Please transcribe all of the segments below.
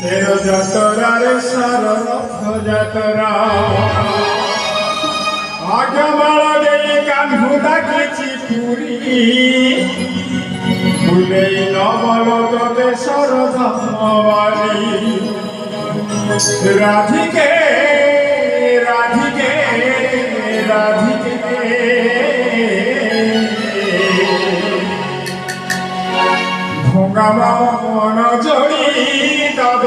तेरो जतरा रे सार रथ जतरा आगमाला देई कान्हू डाकिछि पुरी बुलेई नवल तो देशर धर्मवाली राधिके राधिके राधिके भोगा मन जोड़ी दब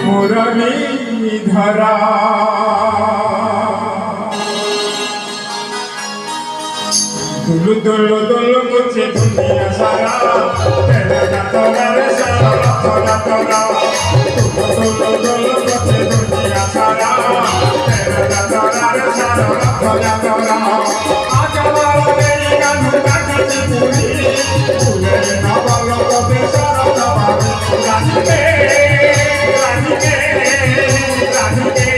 मुरली धरा दुलु दुलु दुलु मुझे दुनिया सारा तेरे जतरा रे सारा जतरा दुलु दुलु मुझे दुनिया सारा तेरे जतरा रे सारा जतरा आगमाला देई कान्हू डाकिछि पुरी बुलेई नवल तो देशर धर्मवाली राधिके राधिके राधिके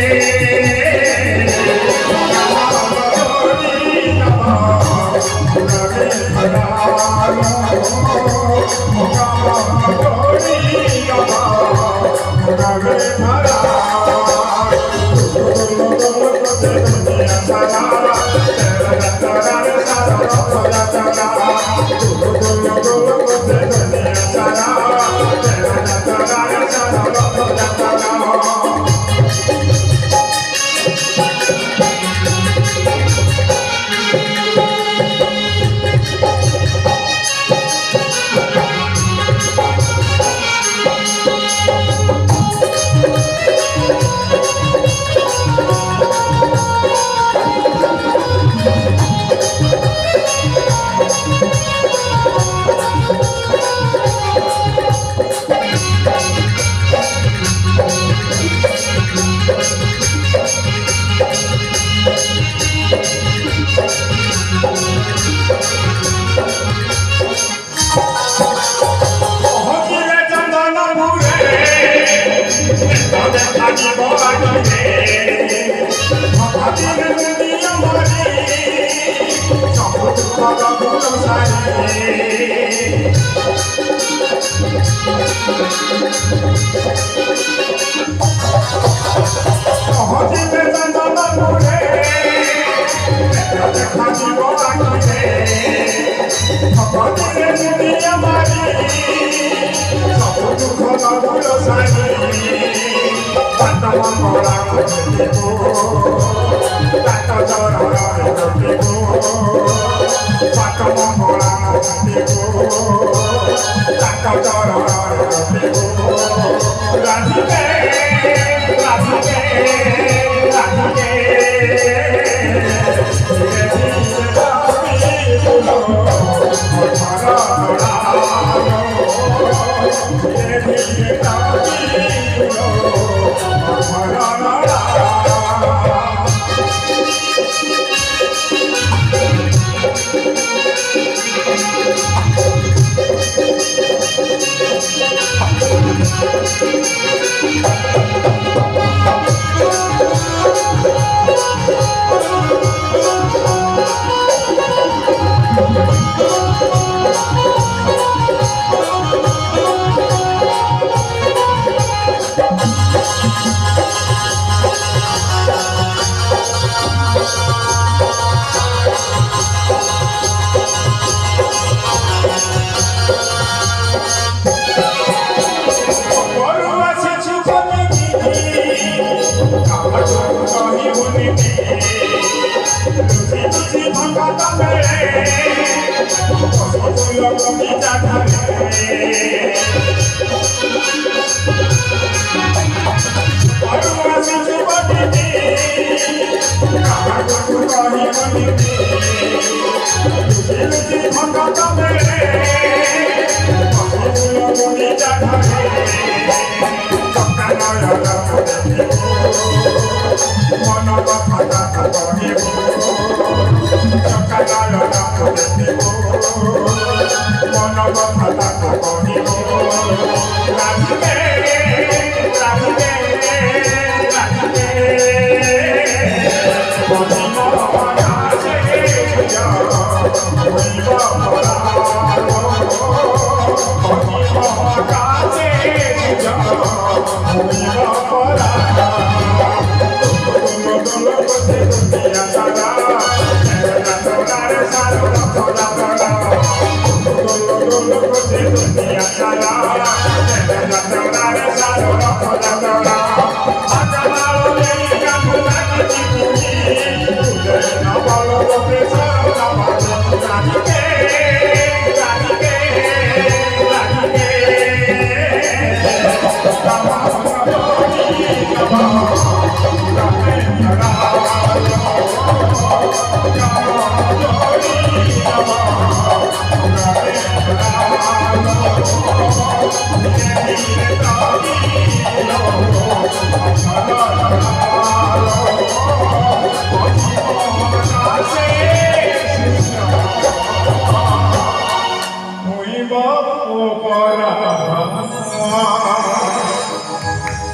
Muy bajo para